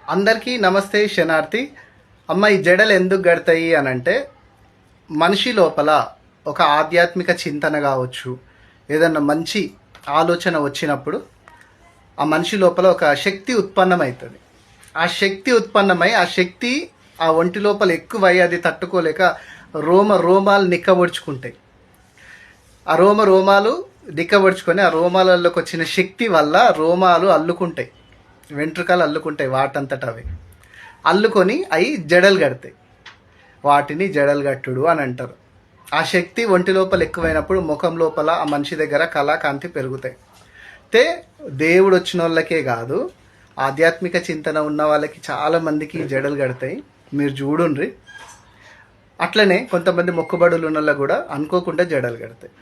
అందరికీ నమస్తే శనార్థి. అమ్మ, ఈ జడలు ఎందుకు గడతాయి అని అంటే, మనిషి లోపల ఒక ఆధ్యాత్మిక చింతన కావచ్చు, ఏదన్నా మంచి ఆలోచన వచ్చినప్పుడు ఆ మనిషి లోపల ఒక శక్తి ఉత్పన్నమవుతుంది. ఆ శక్తి ఉత్పన్నమై ఆ శక్తి ఆ ఒంటి లోపల ఎక్కువై అది తట్టుకోలేక రోమాలు నిక్కబొడుచుకుంటాయి. ఆ రోమాలు నిక్కబొడుచుకొని ఆ రోమాలలోకి వచ్చిన శక్తి వల్ల రోమాలు అల్లుకుంటాయి, వెంట్రుకలు అల్లుకుంటాయి, వాటంతట అవి అల్లుకొని అవి జడలు కడతాయి. వాటిని జడలు కట్టుడు అని అంటారు. ఆ శక్తి ఒంటి లోపల ఎక్కువైనప్పుడు ముఖం లోపల ఆ మనిషి దగ్గర కళాకాంతి పెరుగుతాయి. అయితే దేవుడు వచ్చిన వాళ్ళకే కాదు, ఆధ్యాత్మిక చింతన ఉన్న వాళ్ళకి చాలామందికి జడలు కడతాయి. మీరు చూడుండ్రి. అట్లనే కొంతమంది మొక్కుబడులు ఉన్న వాళ్ళకు కూడా అనుకోకుండా జడలు కడతాయి.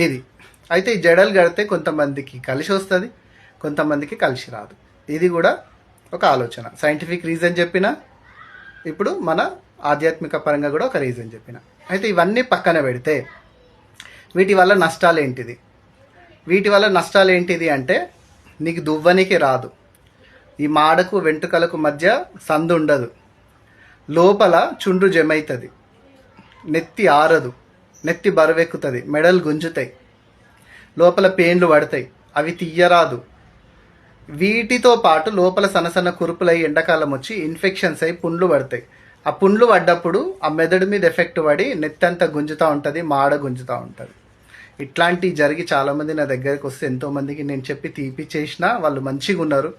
ఇది అయితే ఈ జడలు కడితే కొంతమందికి కలిసి వస్తుంది, కొంతమందికి కలిసి రాదు. ఇది కూడా ఒక ఆలోచన. సైంటిఫిక్ రీజన్ చెప్పిన, ఇప్పుడు మన ఆధ్యాత్మిక పరంగా కూడా ఒక రీజన్ చెప్పిన. అయితే ఇవన్నీ పక్కన పెడితే వీటి వల్ల నష్టాలు ఏంటిది? అంటే నీకు దువ్వనికి రాదు, ఈ మాడకు వెంట్రుకలకు మధ్య సందు ఉండదు, లోపల చుండ్రు జమైతుంది, నెత్తి ఆరదు, నెత్తి బరువెక్కుతుంది, మెడలు గుంజుతాయి, లోపల పేన్లు పడతాయి, అవి తీయరాదు. వీటితో పాటు లోపల సన్నసన్న కురుపులై ఎండాకాలం వచ్చి ఇన్ఫెక్షన్స్ అయి పుండ్లు పడతాయి. ఆ పుండ్లు పడ్డప్పుడు ఆ మెదడు మీద ఎఫెక్ట్ పడి నెత్తంతా గుంజుతూ ఉంటుంది, మాడ గుంజుతూ ఉంటుంది. ఇట్లాంటివి జరిగి చాలామంది నా దగ్గరికి వస్తే ఎంతోమందికి నేను చెప్పి తీపిచ్చేసిన వాళ్ళు మంచిగా ఉన్నారు.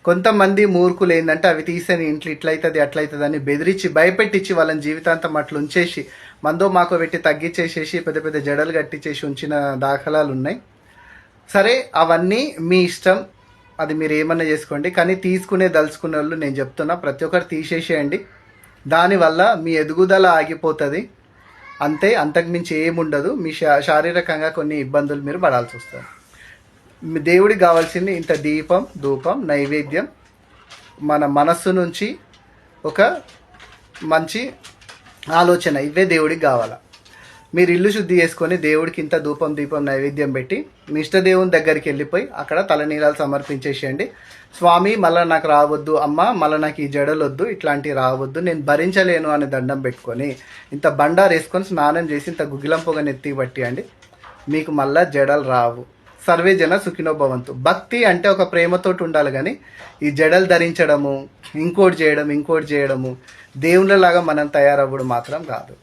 కొంతమంది మూర్ఖులు ఏంటంటే అవి తీసేని ఇంట్లో ఇట్లయితుంది అట్లయితుంది అని బెదిరించి భయపెట్టించి వాళ్ళని జీవితాంతం అట్లా ఉంచేసి మందో మాకో పెట్టి తగ్గించేసేసి పెద్ద పెద్ద జడలు కట్టించేసి ఉంచిన దాఖలాలు ఉన్నాయి. సరే, అవన్నీ మీ ఇష్టం, అది మీరు ఏమన్నా చేసుకోండి. కానీ దలుచుకునే వాళ్ళు నేను చెప్తున్నా, ప్రతి ఒక్కరు తీసేసేయండి. దానివల్ల మీ ఎదుగుదల ఆగిపోతుంది అంతే, అంతకుమించి ఏముండదు. మీ శారీరకంగా కొన్ని ఇబ్బందులు మీరు పడాల్సి వస్తుంది. మీ దేవుడికి కావాల్సింది ఇంత దీపం, ధూపం, నైవేద్యం, మన మనస్సు నుంచి ఒక మంచి ఆలోచన, ఇవే దేవుడికి కావాలా. మీరు ఇల్లు శుద్ధి చేసుకొని దేవుడికి ఇంత ధూపం, దీపం, నైవేద్యం పెట్టి మీ ఇష్టదేవుని దగ్గరికి వెళ్ళిపోయి అక్కడ తలనీలాలు సమర్పించేసేయండి. స్వామి, మళ్ళీ నాకు రావద్దు, అమ్మ మళ్ళీ నాకు ఈ జడలు వద్దు, ఇట్లాంటివి రావద్దు, నేను భరించలేను అని దండం పెట్టుకొని ఇంత బండారు వేసుకొని స్నానం చేసి ఇంత గుగ్గిలం పొగ నెత్తికి పట్టియండి, మీకు మళ్ళీ జడలు రావు. సర్వే జన సుఖినో భవంతు. భక్తి అంటే ఒక ప్రేమతోటి ఉండాలి, కానీ ఈ జడలు ధరించడము, ఇంకోటి చేయడము, దేవుళ్ళలాగా మనం తయారవ్వడం మాత్రం కాదు.